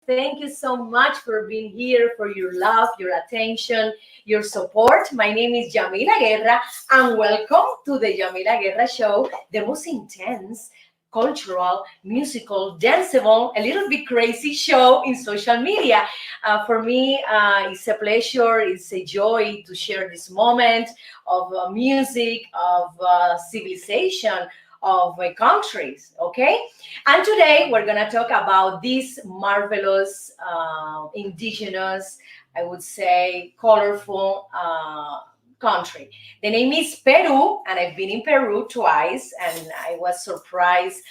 Thank you so much for being here, for your love, your attention, your support. My name is Yamila Guerra, and welcome to the Yamila Guerra Show, the most intense, cultural, musical, danceable, a little bit crazy show in social media. For me, it's a pleasure, it's a joy to share this moment of music, of civilization, of countries, okay? And today we're gonna talk about this marvelous, indigenous, I would say, colorful country. The name is Peru, and I've been in Peru twice, and I was surprised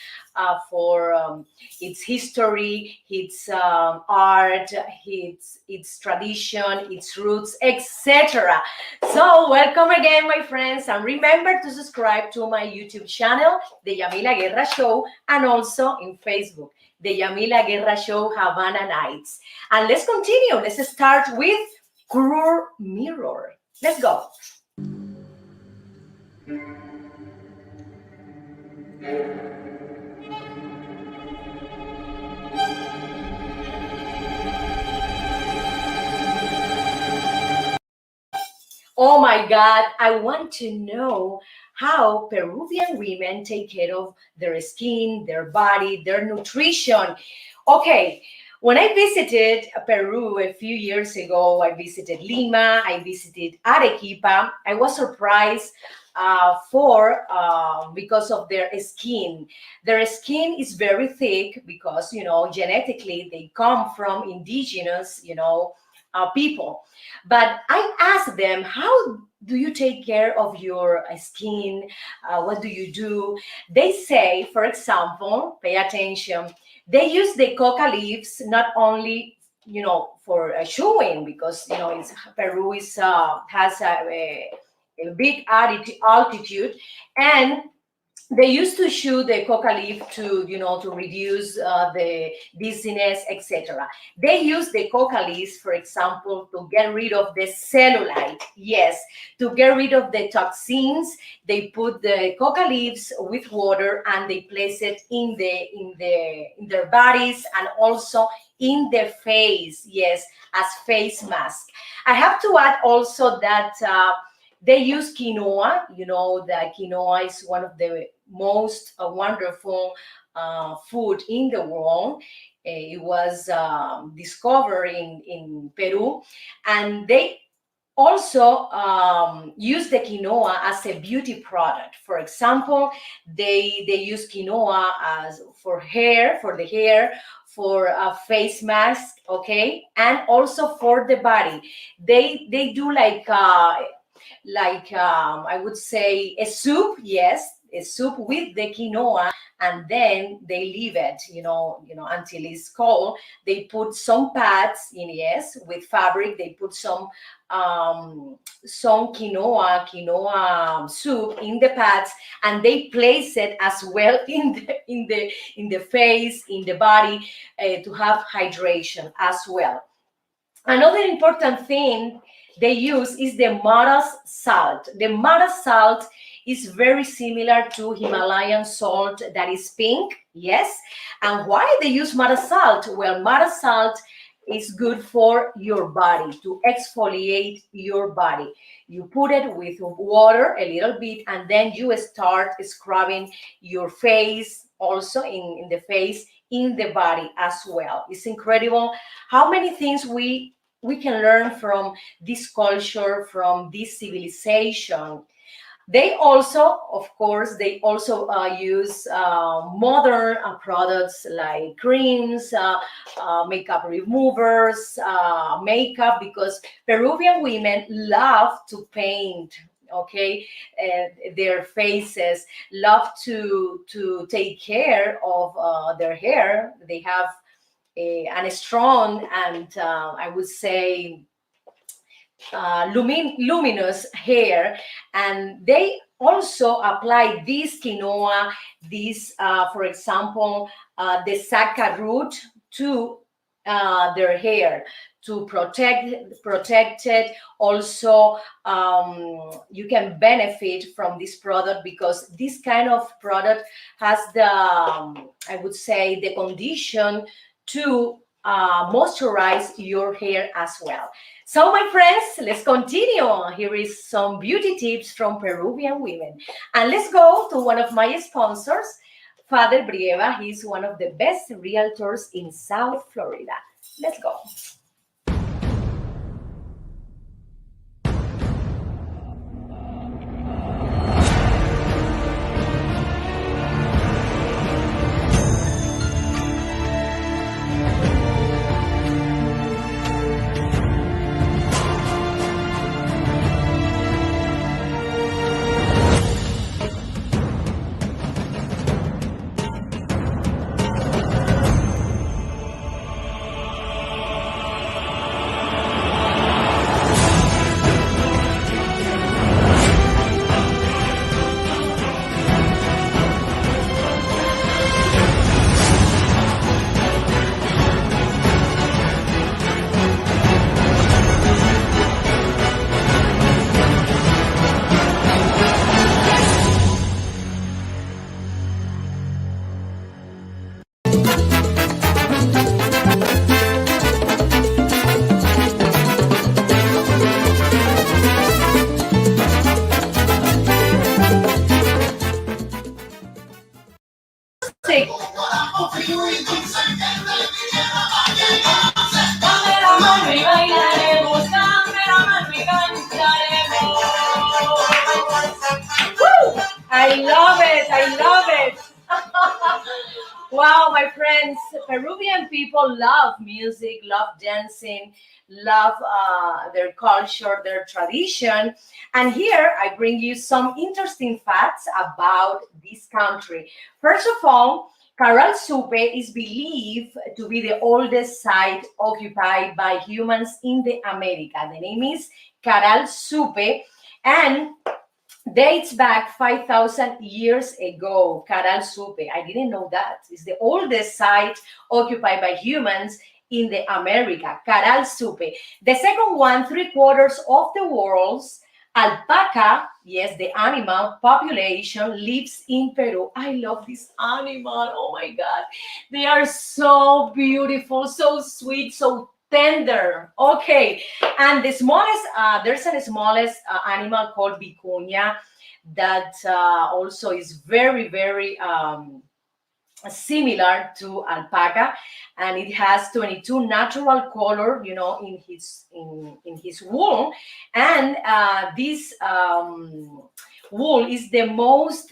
for its history, its art, its tradition, its roots, etc. So, welcome again, my friends, and remember to subscribe to my YouTube channel, The Yamila Guerra Show, and also in Facebook, The Yamila Guerra Show Havana Nights. And let's continue. Let's start with Cruel Mirror. Let's go. Oh my God, I want to know how Peruvian women take care of their skin, their body, their nutrition. Okay, when I visited Peru a few years ago, I visited Lima, I visited Arequipa. I was surprised for because of their skin. Their skin is very thick because genetically they come from indigenous people. But I asked them, how do you take care of your skin? What do you do? They say, for example, pay attention, they use the coca leaves not only for chewing, because it's Peru is has a big altitude, and they used to chew the coca leaf to to reduce the dizziness, etc. They use the coca leaves, for example, to get rid of the cellulite. Yes, to get rid of the toxins, they put the coca leaves with water and they place it in their bodies, and also in their face. Yes, as face mask. I have to add also that they use quinoa. You know that quinoa is one of the most wonderful food in the world. It was discovered in Peru, and they also use the quinoa as a beauty product. For example, they use quinoa as for the hair, for a face mask, okay, and also for the body. They do I would say a soup, yes, a soup with the quinoa, and then they leave it, until it's cold. They put some pads in, yes, with fabric. They put some quinoa soup in the pads, and they place it as well in the face, in the body, to have hydration as well. Another important thing they use is the Mara salt. The Mara salt is very similar to Himalayan salt that is pink, yes. And why they use Mara salt? Well, Mara salt is good for your body, to exfoliate your body. You put it with water a little bit, and then you start scrubbing your face, also in the face, in the body as well. It's incredible how many things we can learn from this culture, from this civilization. They also, of course, they also use modern products like creams, makeup removers, makeup, because Peruvian women love to paint. Okay, their faces, love to take care of their hair. They have a strong and I would say luminous hair, and they also apply this quinoa, this for example the saca root to their hair, to protect it. Also, you can benefit from this product, because this kind of product has the I would say the condition to moisturize your hair as well. So, my friends, let's continue. Here is some beauty tips from Peruvian women. And let's go to one of my sponsors, Father Brieva. He's one of the best realtors in South Florida. Let's go. Music. Woo! I love it. I love it. Wow, my friends, Peruvian people love music, love dancing, love their culture, their tradition. And here I bring you some interesting facts about this country. First of all, Caral Supe is believed to be the oldest site occupied by humans in the America. The name is Caral Supe, and dates back 5,000 years ago. Caral Supe. I didn't know that. It's the oldest site occupied by humans in the America. Caral Supe. The second one, 3/4 of the world's alpaca, yes, the animal population lives in Peru. I love this animal. Oh my God. They are so beautiful, so sweet, so tender. Okay. And the smallest, there's a smallest animal called vicuña that also is very, very similar to alpaca, and it has 22 natural color, in his wool, and this wool is the most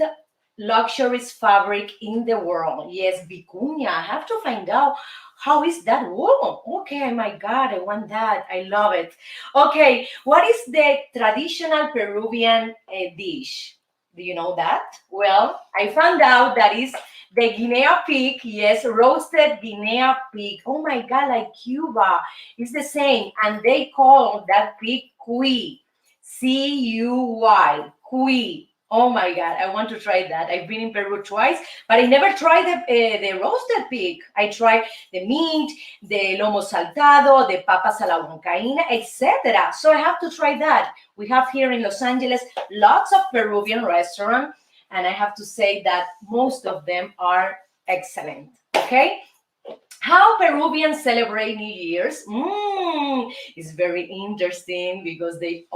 luxurious fabric in the world. Yes, vicuña. I have to find out how is that wool. Okay, my God, I want that. I love it. Okay, what is the traditional Peruvian dish? Do you know that? Well, I found out that is the Guinea pig. Yes, roasted Guinea pig. Oh my God, like Cuba. It's the same. And they call that pig cuy. Cuy. Cuy. Oh my God, I want to try that. I've been in Peru twice, but I never tried the roasted pig. I tried the meat, the lomo saltado, the papas a la huancaína, etc. So I have to try that. We have here in Los Angeles lots of Peruvian restaurants, and I have to say that most of them are excellent. Okay? How Peruvians celebrate New Year's? It's very interesting because they,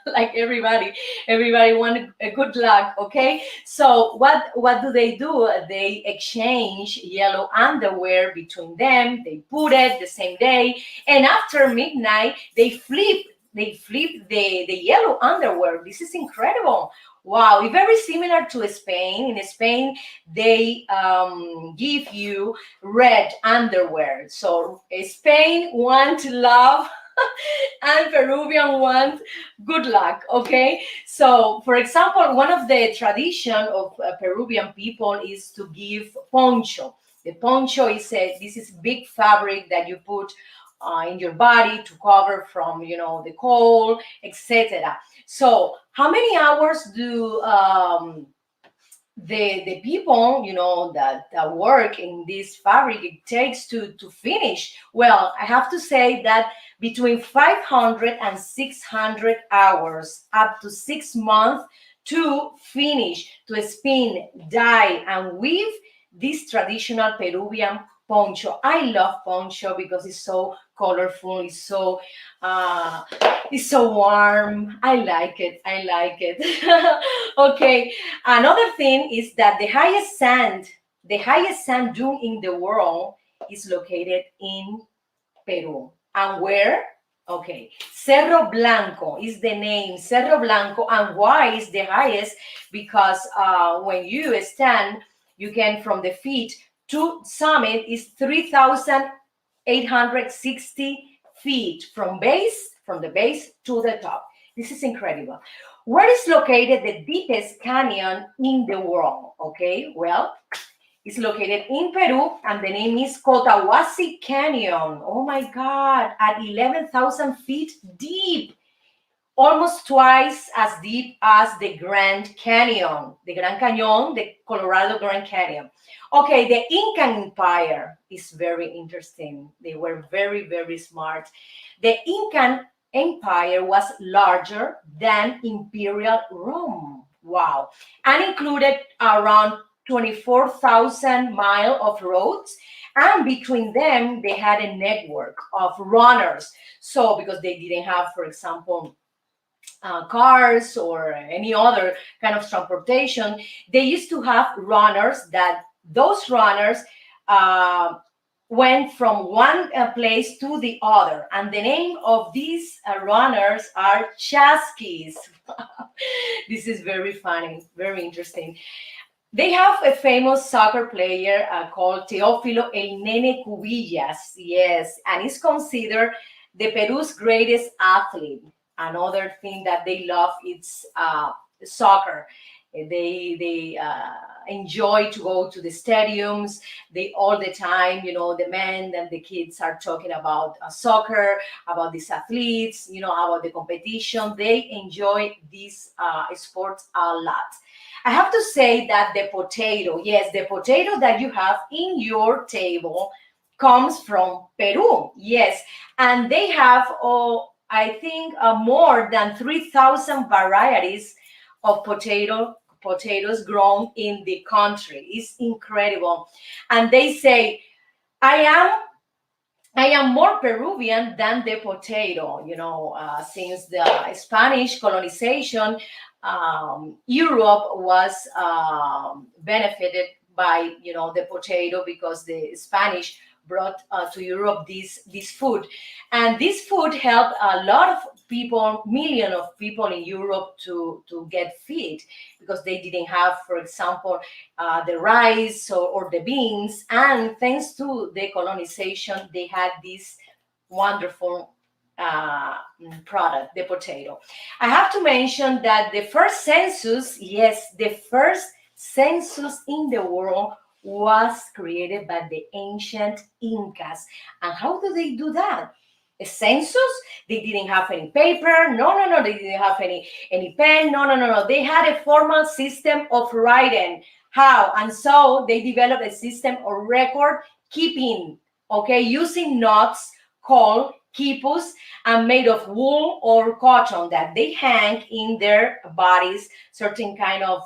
like everybody want a good luck. Okay, so what do? They exchange yellow underwear between them. They put it the same day, and after midnight, they flip. The yellow underwear. This is incredible. Wow, it's very similar to Spain. In Spain, they give you red underwear. So Spain want love and Peruvian want good luck. Okay. So, for example, one of the tradition of Peruvian people is to give poncho. The poncho is this is big fabric that you put in your body to cover from the cold, etc. So how many hours do the people that work in this fabric it takes to finish? Well, I have to say that between 500 and 600 hours, up to 6 months to finish, to spin, dye, and weave this traditional Peruvian poncho. I love poncho because it's so colorful. Uh, it's so warm. I like it. I like it. Okay. Another thing is that the highest sand dune in the world is located in Peru. And where? Okay. Cerro Blanco is the name. Cerro Blanco. And why is the highest? Because when you stand, you can from the feet to summit is 3,860 feet from the base to the top. This is incredible. Where is located the deepest canyon in the world? Okay, well, it's located in Peru, and the name is Cotahuasi Canyon. Oh my God, at 11,000 feet deep, almost twice as deep as the Grand Canyon, the Colorado Grand Canyon. Okay, the Incan Empire is very interesting. They were very, very smart. The Incan Empire was larger than Imperial Rome. Wow. And included around 24,000 miles of roads. And between them, they had a network of runners. So, because they didn't have, for example, cars or any other kind of transportation, they used to have runners that those runners uh, went from one place to the other. And the name of these runners are chasquis. This is very funny, very interesting. They have a famous soccer player called Teófilo El Nene Cubillas, yes, and is considered the Peru's greatest athlete. Another thing that they love is soccer. They enjoy to go to the stadiums. They all the time, the men and the kids are talking about soccer, about these athletes, about the competition. They enjoy these sports a lot. I have to say that the potato, yes, the potato that you have in your table comes from Peru, yes, and they have, I think, more than 3,000 varieties of potatoes grown in the country. It's incredible, and they say, "I am." I am more Peruvian than the potato, since the Spanish colonization, Europe was benefited by, the potato because the Spanish brought to Europe this food. And this food helped a lot of people, million of people in Europe to get feed because they didn't have, for example, the rice or the beans. And thanks to the colonization, they had this wonderful product, the potato. I have to mention that the first census, yes, the first census in the world was created by the ancient Incas. And how do they do that? A census? They didn't have any paper. No, no, no. They didn't have any pen. No, no, no, no. They had a formal system of writing. How? And so they developed a system of record keeping, okay, using notes called quipus and made of wool or cotton that they hang in their bodies, certain kind of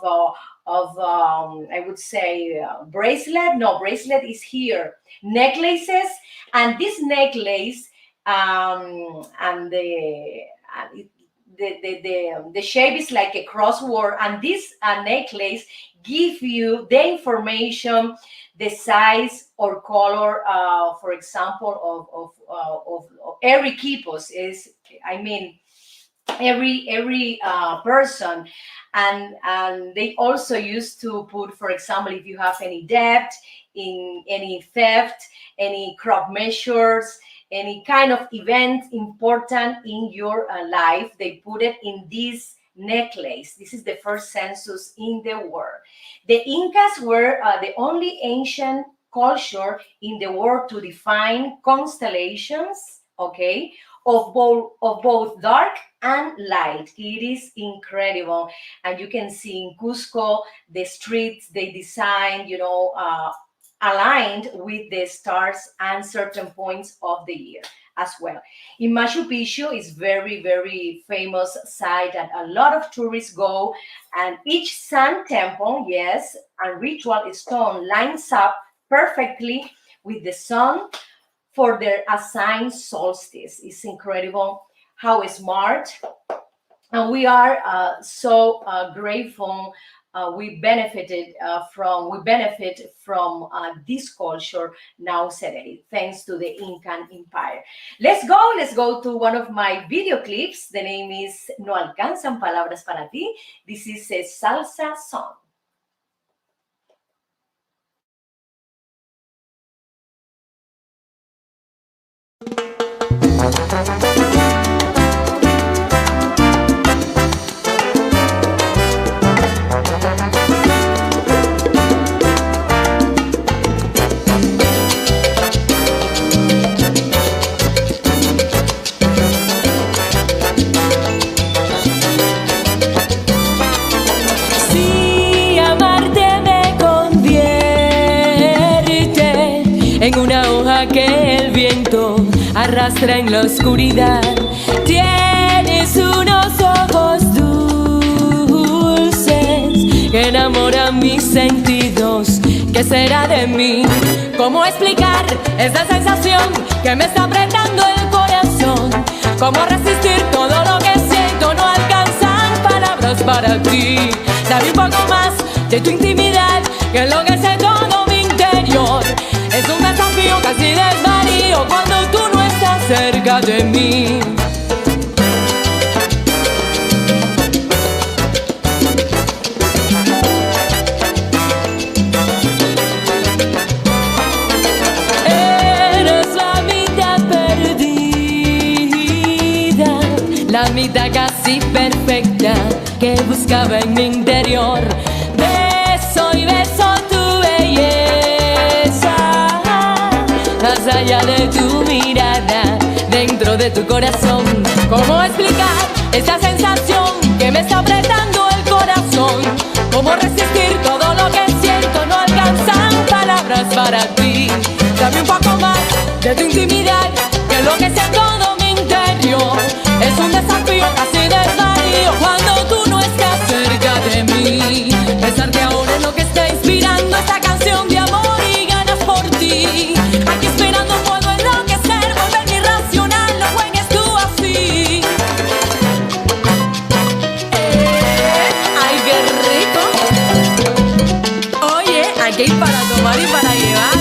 I would say bracelet. No, bracelet is here. Necklaces, and this necklace and the shape is like a crossword, and this necklace give you the information, the size or color, for example, of every quipus is, I mean, every person, and they also used to put, for example, if you have any debt, in any theft, any crop measures, any kind of event important in your life, they put it in this necklace. This is the first census in the world. The Incas were the only ancient culture in the world to define constellations, okay, of both dark and light. It is incredible. And you can see in Cusco, the streets they designed, aligned with the stars and certain points of the year as well. In Machu Picchu is very, very famous site that a lot of tourists go, and each sun temple, yes, and ritual stone lines up perfectly with the sun for their assigned solstice. It's incredible how smart, and we are so grateful. We benefit from this culture now today, thanks to the Incan Empire. Let's go to one of my video clips. The name is No Alcanzan Palabras para Ti. This is a salsa song. Si amarte me convierte en una hoja que el viento arrastra en la oscuridad. Tienes unos ojos dulces que enamoran mis sentidos. ¿Qué será de mí? ¿Cómo explicar esa sensación que me está apretando el corazón? ¿Cómo resistir todo lo que siento? No alcanzan palabras para ti. Dame un poco más de tu intimidad, que enloquece todo mi interior. Es un desafío, casi desvarío cuando tú no estás cerca de mí. Eres la mitad perdida, la mitad casi perfecta que buscaba en mi interior. Beso y beso tu belleza, más allá de tu mirada, dentro de tu corazón. ¿Cómo explicar esa sensación que me está apretando el corazón? ¿Cómo resistir todo lo que siento? No alcanzan palabras para ti. Dame un poco más de tu intimidad, que enloquece todo mi interior. Es un desafío, casi desvarío cuando tú no estás cerca de mí. Pensar que ahora es lo que está inspirando esta canción de amor y ganas por ti. Aquí esperando puedo enloquecer, volverme irracional, no juegues tú así. ¡Ay, qué rico! Oye, aquí hay para tomar y para llevar.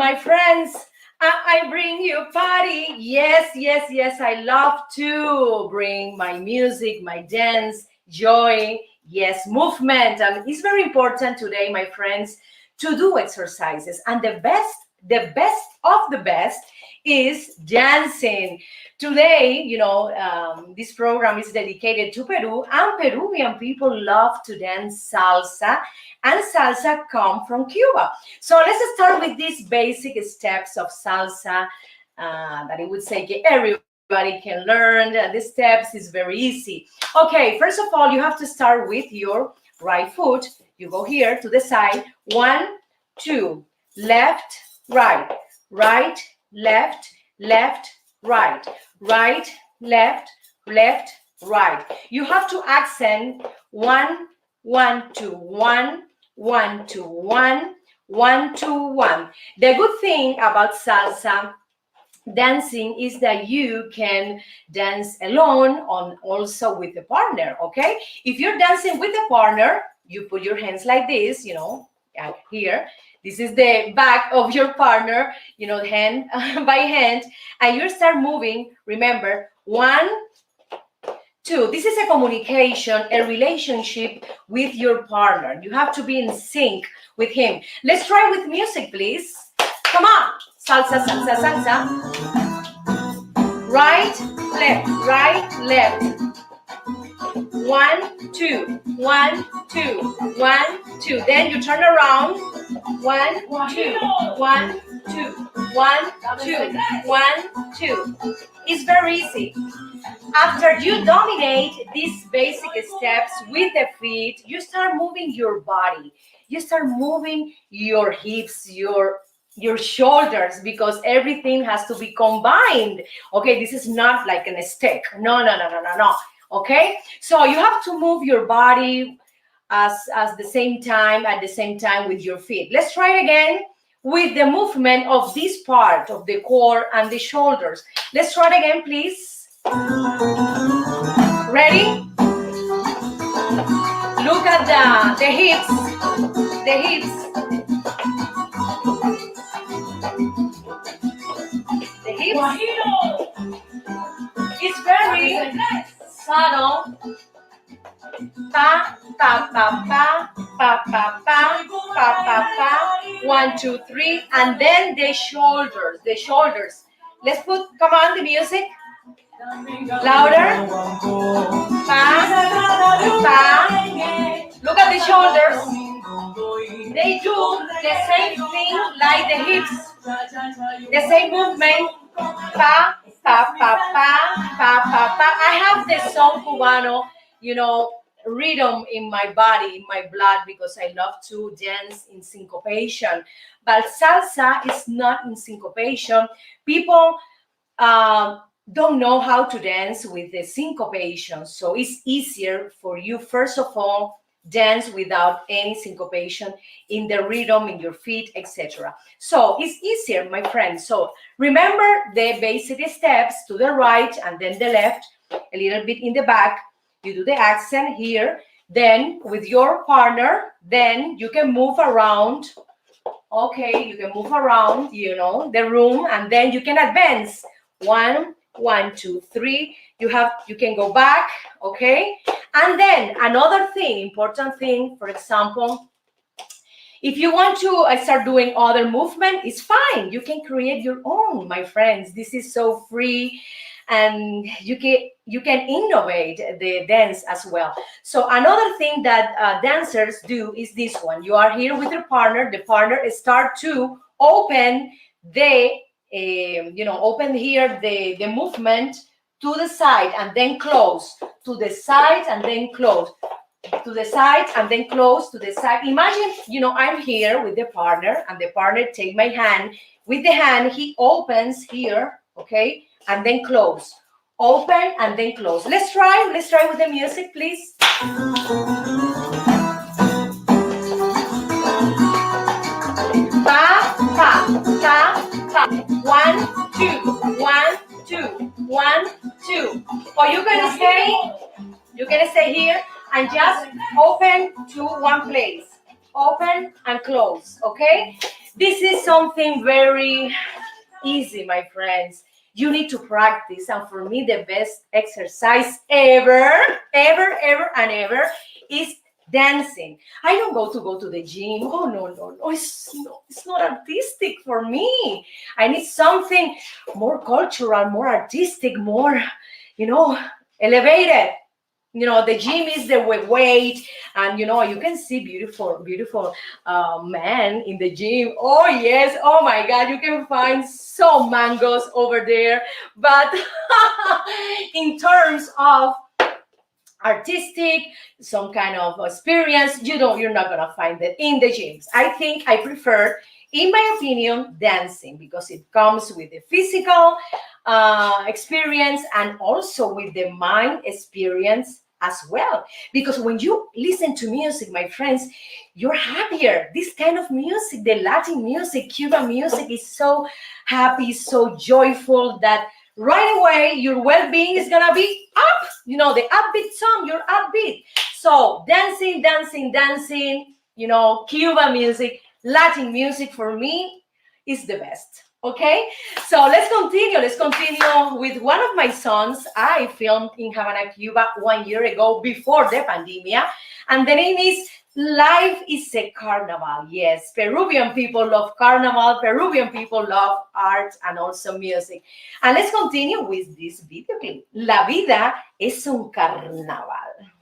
My friends, I bring you party. Yes, yes, yes. I love to bring my music, my dance, joy, yes, movement. And it's very important today, my friends, to do exercises. And the best of the best is dancing. Today, this program is dedicated to Peru, and Peruvian people love to dance salsa, and salsa come from Cuba. So let's start with these basic steps of salsa that I would say everybody can learn. The steps is very easy. Okay, first of all, you have to start with your right foot. You go here to the side. 1, 2, left, right, right, left, left, right, right, left, left, right. You have to accent 1, 1, 2, 1, 1, 2, 1, 1, 2, 1. The good thing about salsa dancing is that you can dance alone on also with a partner. Okay, if you're dancing with a partner, you put your hands like this, here. This is the back of your partner, hand by hand, and you start moving. Remember, 1, 2. This is a communication, a relationship with your partner. You have to be in sync with him. Let's try with music, please. Come on. Salsa, salsa, salsa. Right, left, right, left. 1, 2, 1, 2, 1, 2. Then you turn around. 1, 2, 1, 2, 1, 2, 1, 2. It's very easy. After you dominate these basic steps with the feet, you start moving your body. You start moving your hips, your shoulders, because everything has to be combined. Okay, this is not like a stick. No, no, no, no, no, no. Okay, so you have to move your body as at the same time with your feet. Let's try it again with the movement of this part of the core and the shoulders. Let's try it again, please. Ready? Look at the hips, the hips, the hips. It's very subtle. Pa, pa, pa, pa, pa, pa, pa, pa, pa, pa. 1, 2, 3, and then the shoulders, the shoulders. Let's put, come on, the music. Louder. Pa, pa. Look at the shoulders. They do the same thing like the hips. The same movement. Pa, pa, pa, pa, pa, pa, pa. I have the son cubano, rhythm in my body, in my blood, because I love to dance in syncopation. But salsa is not in syncopation. People don't know how to dance with the syncopation. So it's easier for you, first of all, dance without any syncopation in the rhythm, in your feet, etc. So it's easier, my friends. So remember the basic steps: to the right and then the left, a little bit in the back. You do the accent here. Then with your partner, then you can move around. Okay, you can move around, the room, and then you can advance. 1, 1, 2, 3. You can go back, okay? And then another thing, important thing, for example, if you want to start doing other movement, it's fine. You can create your own, my friends. This is so free, and you can innovate the dance as well. So another thing that dancers do is this one. You are here with your partner. The partner start to open open here the movement to the side and then close, to the side and then close, to the side and then close, to the side. Imagine, I'm here with the partner, and the partner take my hand. With the hand, he opens here, okay, and then close. Open and then close. Let's try with the music, please. Pa, pa, pa, pa. 1, 2, 1, 2, 1, 2. Or you're gonna stay here and just open to one place. Open and close, okay? This is something very easy, my friends. You need to practice. And for me, the best exercise ever is dancing. I don't go to the gym. Oh no. It's not artistic for me. I need something more cultural, more artistic, more, you know, elevated. The gym is the weight, and you can see beautiful men in the gym. Oh yes, oh my God, you can find some mangoes over there. But in terms of artistic, some kind of experience, you're not gonna find it in the gyms. I think I prefer, in my opinion, dancing, because it comes with the physical experience and also with the mind experience as well. Because when you listen to music, my friends, you're happier. This kind of music, the Latin music, Cuban music, is so happy, so joyful, that right away your well-being is gonna be up. The upbeat song, you're upbeat. So dancing, Cuban music, Latin music, for me is the best. Okay, so let's continue with one of my songs I filmed in Havana, Cuba 1 year ago, before the pandemic, and the name is Life is a Carnival. Yes, Peruvian people love carnival, Peruvian people love art and also music. And let's continue with this video clip. La vida es un carnaval.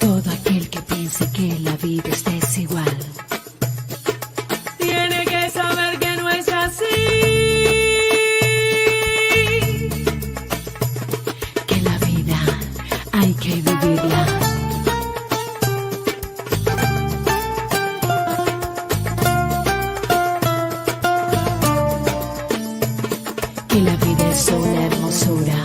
Todo aquel que piense que la vida es desigual tiene que saber que no es así, que la vida hay que vivirla, que la vida es una hermosura.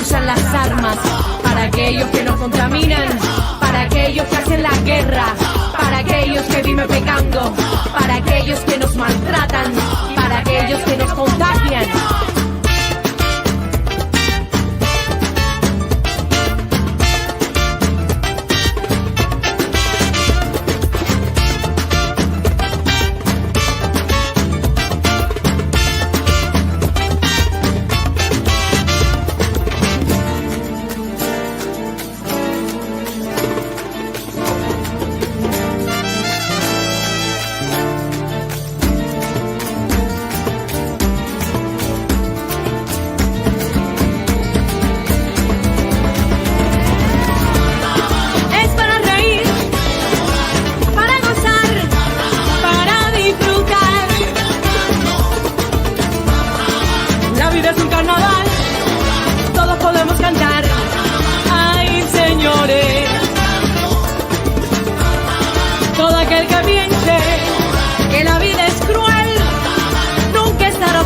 usan las armas, para aquellos que nos contaminan, para aquellos que hacen la guerra, para aquellos que viven pecando, para aquellos que nos maltratan, para aquellos que nos contagian.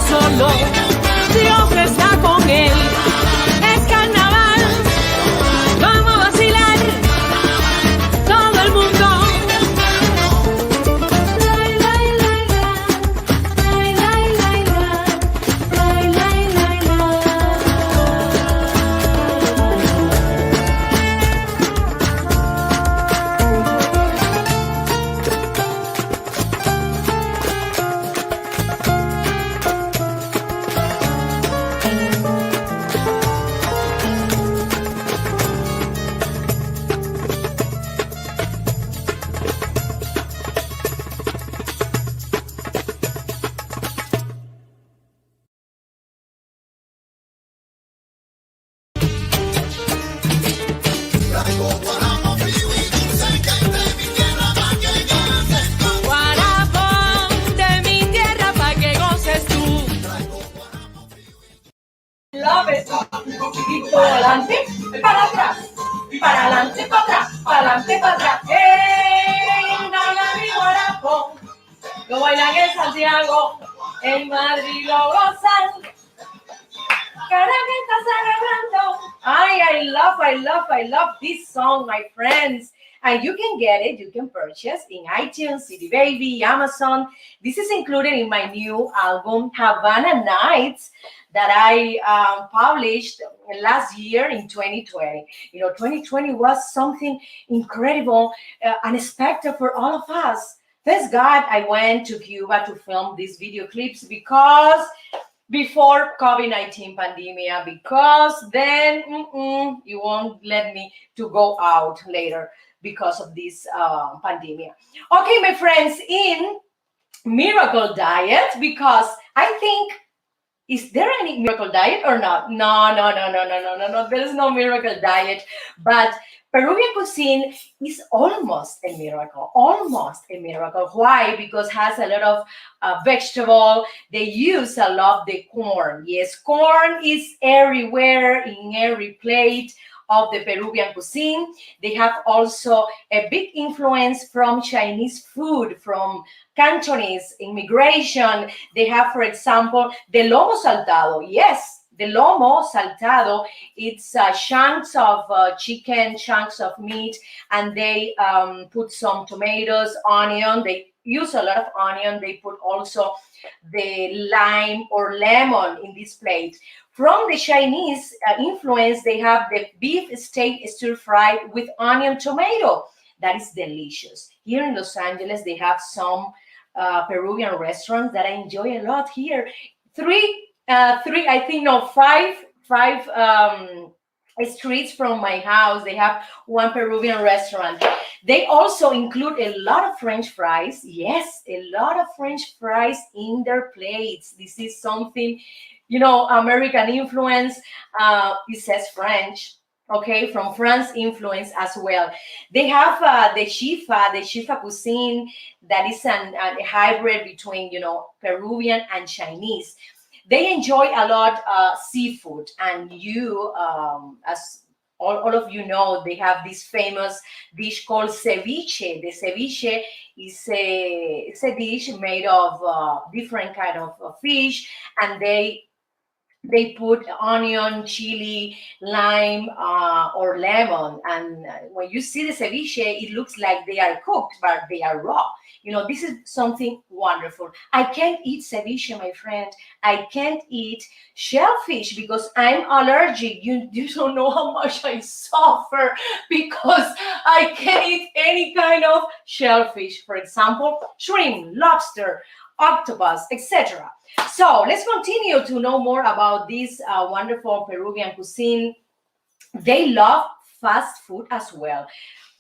Solo Dios está con él. Es carnaval, vamos a vacilar todo el mundo. Adelante, para atrás, para adelante, para atrás, para adelante, para atrás. En Miami, Guarapo, lo bailan en Santiago, en Madrid lo gozan. Caracas está celebrando. I love this song, my friends. And you can get it, you can purchase in iTunes, CD Baby, Amazon. This is included in my new album, Havana Nights, that I published last year in 2020. 2020 was something incredible, unexpected for all of us. Thank God I went to Cuba to film these video clips because before COVID-19 pandemic, because then you won't let me to go out later because of this pandemic. Okay, my friends, in Miracle Diet, because I think, is there any miracle diet or not? No. There is no miracle diet. But Peruvian cuisine is almost a miracle. Almost a miracle. Why? Because it has a lot of vegetable. They use a lot the corn. Yes, corn is everywhere in every plate of the Peruvian cuisine. They have also a big influence from Chinese food, from Cantonese immigration. They have, for example, the lomo saltado. Yes, the lomo saltado. It's chunks of chicken, chunks of meat, and they put some tomatoes, onion. They use a lot of onion. They put also the lime or lemon in this plate. From the Chinese influence, they have the beef steak stir fried with onion tomato. That is delicious. Here in Los Angeles, they have some Peruvian restaurants that I enjoy a lot here. Five streets from my house, they have one Peruvian restaurant. They also include a lot of French fries. Yes, a lot of French fries in their plates. This is something, American influence. It says French. Okay, from France influence as well. They have the chifa cuisine that is a hybrid between, Peruvian and Chinese. They enjoy a lot seafood, and as all of you know, they have this famous dish called ceviche. The ceviche is it's a dish made of different kind of fish, and they They put onion, chili, lime, or lemon. And when you see the ceviche, it looks like they are cooked, but they are raw. This is something wonderful. I can't eat ceviche, my friend. I can't eat shellfish because I'm allergic. You don't know how much I suffer because I can't eat any kind of shellfish. For example, shrimp, lobster, octopus, etc. So let's continue to know more about this wonderful Peruvian cuisine. They love fast food as well.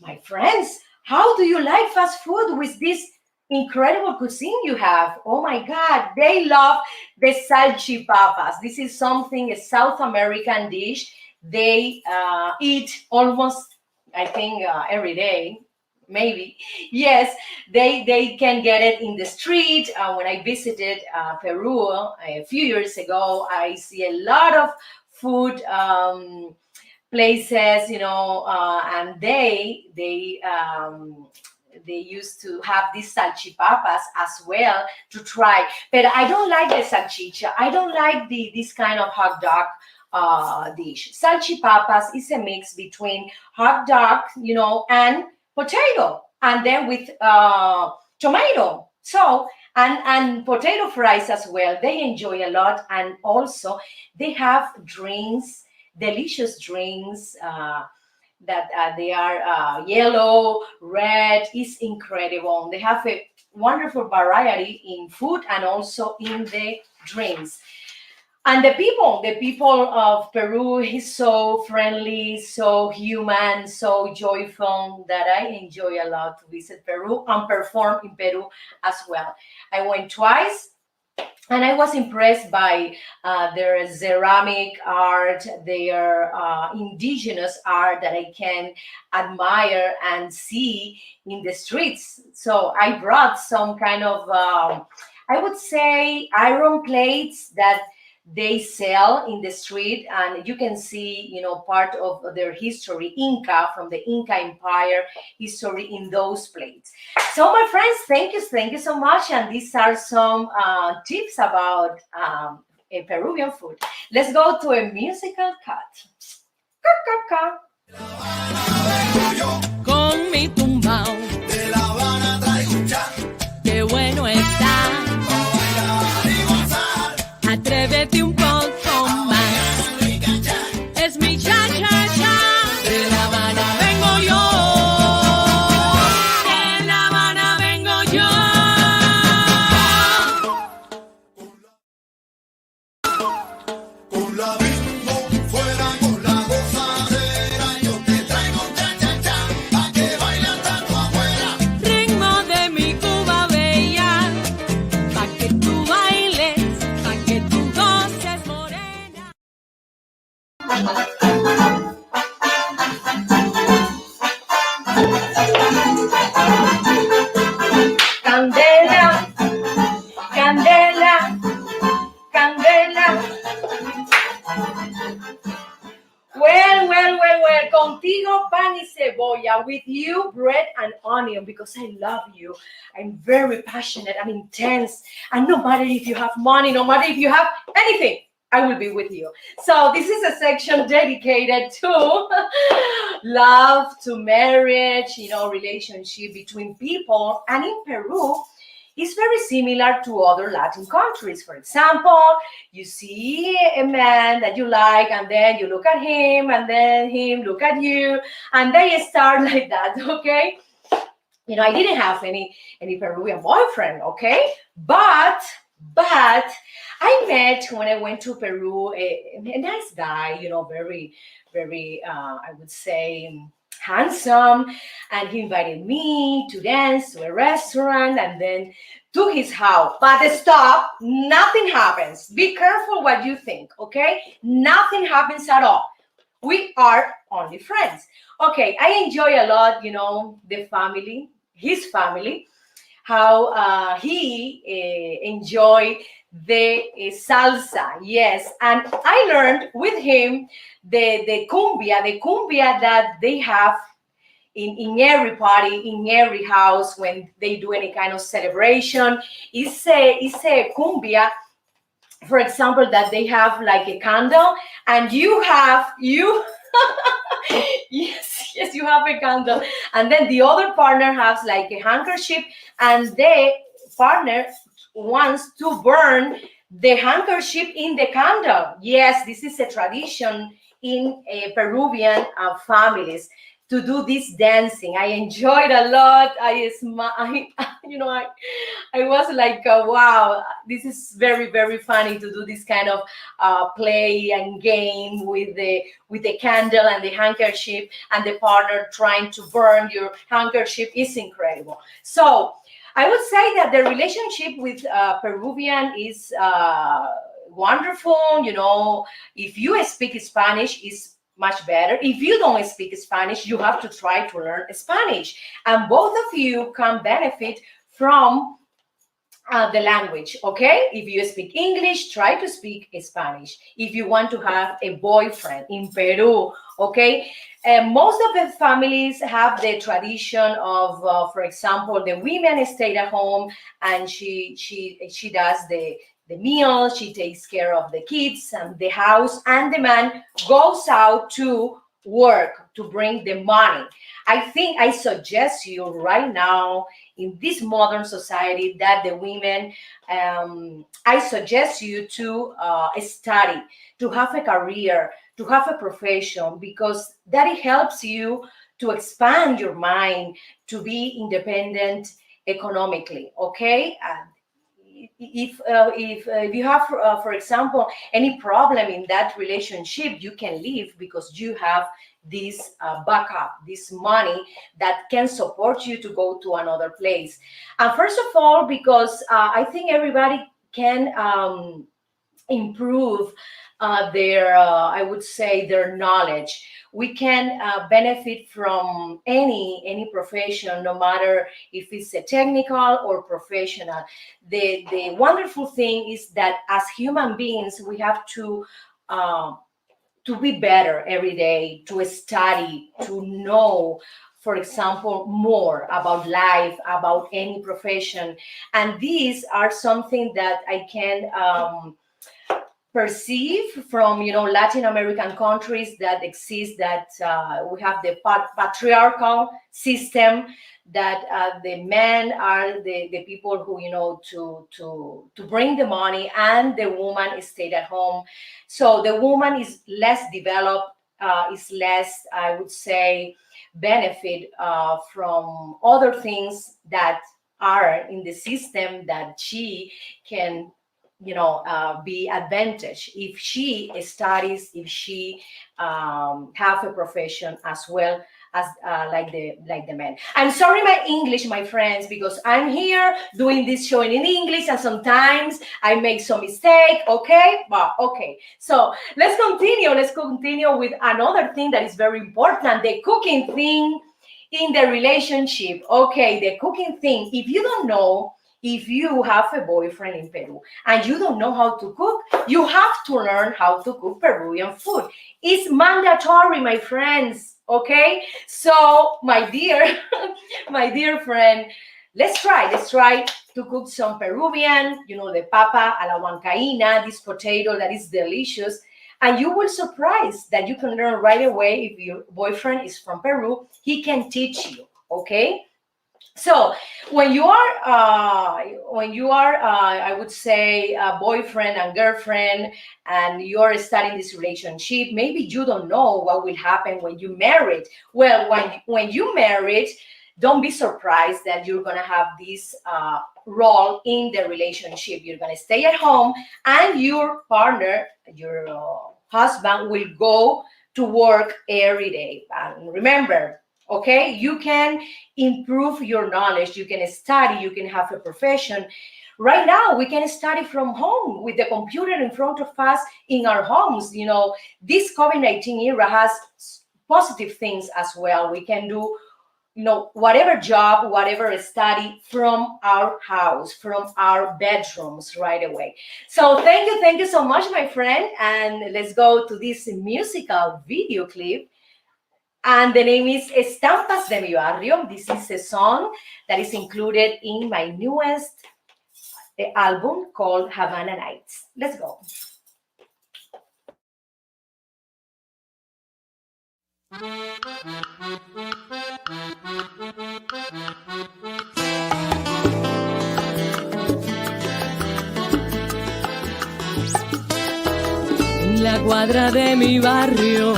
My friends, how do you like fast food with this incredible cuisine you have? Oh my God, they love the salchipapas. This is something, a South American dish. They eat almost, I think, every day. Maybe yes, they can get it in the street. When I visited Peru a few years ago, I see a lot of food places, and they used to have these salchipapas as well to try. But I don't like the salchicha. I don't like this kind of hot dog dish. Salchipapas is a mix between hot dog, and potato, and then with tomato. So and potato fries as well. They enjoy a lot, and also they have drinks, delicious drinks. That they are yellow, red, is incredible. They have a wonderful variety in food and also in the drinks. And the people of Peru is so friendly, so human, so joyful that I enjoy a lot to visit Peru and perform in Peru as well. I went twice, and I was impressed by their ceramic art, their indigenous art that I can admire and see in the streets. So I brought some kind of, I would say, iron plates that they sell in the street, and you can see, part of their history, Inca, from the Inca Empire history in those plates. So, my friends, thank you so much. And these are some tips about a Peruvian food. Let's go to a musical cut. Con mi tumbao De La Habana traigo un chat qué bueno está. para bailar y gozar. Atrévete un poco más. Es mi cha cha cha. De La Habana vengo yo. De La Habana vengo yo. Con la bingo fuera con la gozadera, yo te traigo un cha cha cha pa' que baile hasta tu abuela. Ritmo de mi Cuba bella. Pa' que tú bailes, pa' que tú goces morena. Candela, candela, candela. Well, contigo pan y cebolla, with you bread and onion, because I love you. I'm very passionate, I'm intense, and no matter if you have money, no matter if you have anything, I will be with you. So this is a section dedicated to love, to marriage, relationship between people. And in Peru, it's very similar to other Latin countries. For example, you see a man that you like, and then you look at him, and then him look at you, and they start like that, okay? I didn't have any Peruvian boyfriend, okay? But I met, when I went to Peru, a nice guy, very, very, I would say, handsome, and he invited me to dance to a restaurant and then to his house. But stop, nothing happens. Be careful what you think, okay? Nothing happens at all. We are only friends. Okay, I enjoy a lot, the family, his family, how he enjoy the salsa. Yes, and I learned with him the cumbia that they have in every party, in every house when they do any kind of celebration. It's a cumbia for example, that they have like a candle, and you yes, yes, you have a candle, and then the other partner has like a handkerchief, and the partner wants to burn the handkerchief in the candle. Yes, this is a tradition in Peruvian families to do this dancing. I enjoyed a lot. You know, I was like, wow, this is very, very funny to do this kind of play and game with the candle and the handkerchief, and the partner trying to burn your handkerchief is incredible. So I would say that the relationship with Peruvian is wonderful. You know, if you speak Spanish, is much better. If you don't speak Spanish, you have to try to learn Spanish, and both of you can benefit from the language. Okay, if you speak English, try to speak Spanish if you want to have a boyfriend in Peru. Okay, most of the families have the tradition of for example, the women stay at home, and she does the meal, she takes care of the kids and the house, and the man goes out to work to bring the money. I think I suggest you right now, in this modern society, that the women, I suggest you to study, to have a career, to have a profession, because that it helps you to expand your mind, to be independent economically. Okay. If you have, for example, any problem in that relationship, you can leave because you have this backup, this money that can support you to go to another place. And first of all, because I think everybody can improve their I would say their knowledge. We can benefit from any profession, no matter if it's a technical or professional. The wonderful thing is that as human beings, we have uh, to be better every day, to study, to know, for example, more about life, about any profession. And these are something that I can perceive from, you know, Latin American countries that exist, that we have the patriarchal system, that the men are the people who, you know, to bring the money, and the woman stayed at home. So the woman is less developed, is less, I would say, benefit from other things that are in the system, that she can, you know, be advantage if she studies, if she have a profession as well as like the men. I'm sorry my English, my friends, because I'm here doing this show in English, and sometimes I make some mistake. Okay, but okay, so let's continue with another thing that is very important, the cooking thing in the relationship. Okay, the cooking thing, if you don't know, if you have a boyfriend in Peru and you don't know how to cook, you have to learn how to cook Peruvian food. It's mandatory, my friends. Okay, so my dear, my dear friend, let's try to cook some Peruvian, you know, the papa a la huancaína, this potato that is delicious. And you will surprise that you can learn right away. If your boyfriend is from Peru, he can teach you. Okay. So when you are I would say a boyfriend and girlfriend, and you're starting this relationship, maybe you don't know what will happen when you married. Well, when you married, don't be surprised that you're gonna have this role in the relationship. You're gonna stay at home, and your partner, your husband, will go to work every day. And remember, okay, you can improve your knowledge, you can study, you can have a profession. Right now we can study from home with the computer in front of us in our homes. You know, this COVID-19 era has positive things as well. We can do, you know, whatever job, whatever study from our house, from our bedrooms right away. So thank you so much, my friend, and let's go to this musical video clip, and the name is Estampas de mi Barrio. This is a song that is included in my newest album called Havana Nights. Let's go. En la cuadra de mi barrio,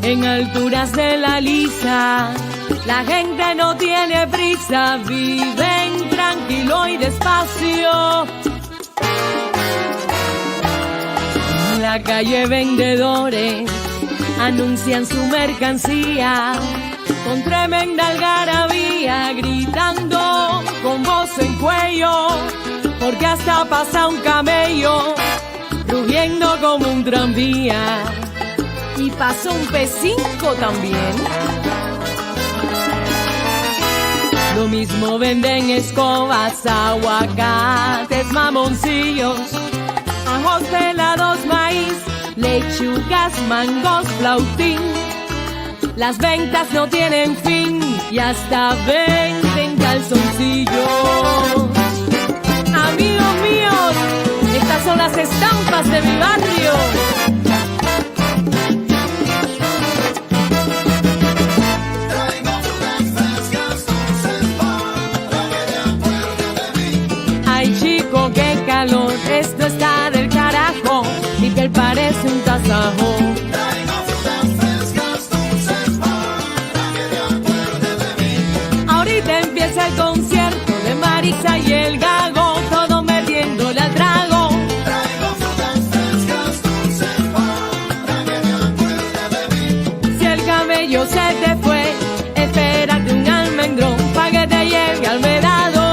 en alturas de la lisa, la gente no tiene prisa, viven tranquilo y despacio. En la calle vendedores anuncian su mercancía con tremenda algarabía, gritando con voz en cuello, porque hasta pasa un camello rugiendo como un tranvía, y pasó un P5 también. Lo mismo venden escobas, aguacates, mamoncillos, ajos pelados, maíz, lechugas, mangos, flautín. Las ventas no tienen fin y hasta venden calzoncillos. Amigos míos, estas son las estampas de mi barrio. Traigo frutas frescas, dulces para que te acuerdes de mí. Ay chico, qué calor, esto está del carajo, mi piel parece un tasajo. Traigo frutas frescas, dulces para que te acuerdes de mí. Ahorita empieza el concierto de Marisa y el Gago, todo metiéndole al trago. Traigo frutas frescas, dulces para que te acuerdes de mí. Si el camello se te fue, espérate un almendrón pa' que te lleve al vedado.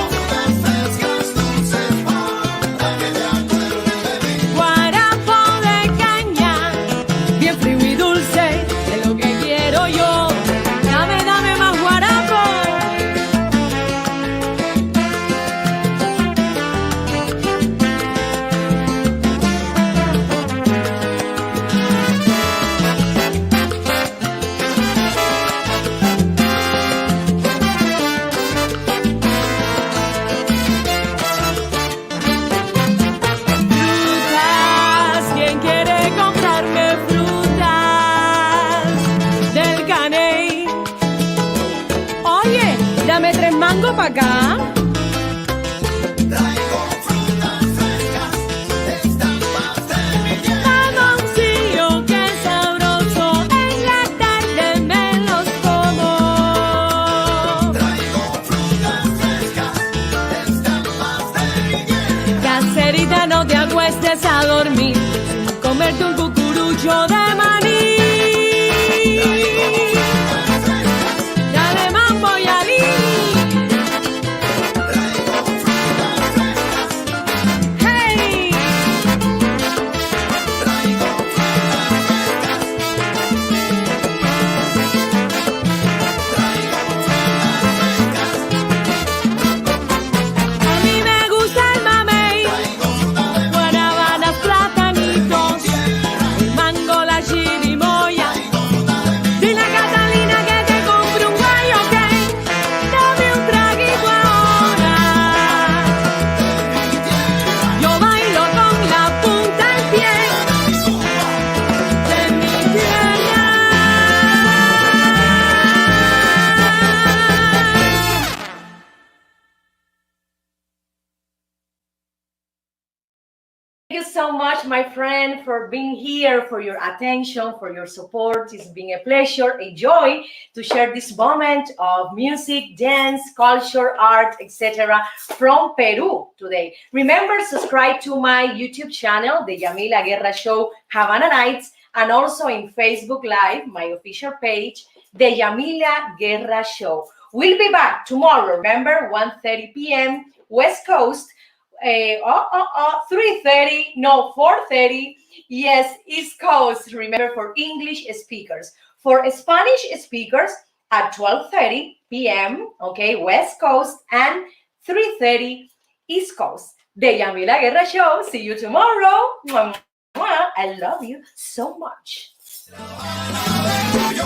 Frutas frescas, dulces para que te acuerdes de mí. Guarapo de caña, bien frío y dulce, es lo que quiero yo. Dame, dame más guarapo. Frutas, ¿quién quiere comprarme frutas del caney? Oye, dame 3 mangos pa' acá. Traigo frutas frescas, estampas de mi tierra. Mamoncillo, qué sabroso, en la tarde me los como. Traigo frutas frescas, estampas de mi tierra. Caserita, no te acuestes a dormir, comerte un cucurucho de maní. Dale mambo y alí. Traigo frutas frescas, Hey, traigo frutas a mí me gusta el mamey, guarabanas, platanitos, el mango, la chirimoya. Dile a Catalina que te compre un guayo, ok, dame un traguito ahora. Yo bailo con la punta del pie de mi tierra. Thank you so much, my friend, for being here, for your attention, for your support. It's been a pleasure, a joy to share this moment of music, dance, culture, art, etc. from Peru today. Remember, subscribe to my YouTube channel, The Yamila Guerra Show, Havana Nights, and also in Facebook Live, my official page, The Yamila Guerra Show. We'll be back tomorrow, remember, 1:30 p.m. West Coast, 3:30, no, 4:30, yes, East Coast, remember, for English speakers. For Spanish speakers, at 12:30 p.m., okay, West Coast, and 3:30 East Coast. The Yamila Guerra Show, see you tomorrow. Mwah, mwah. I love you so much. frescas.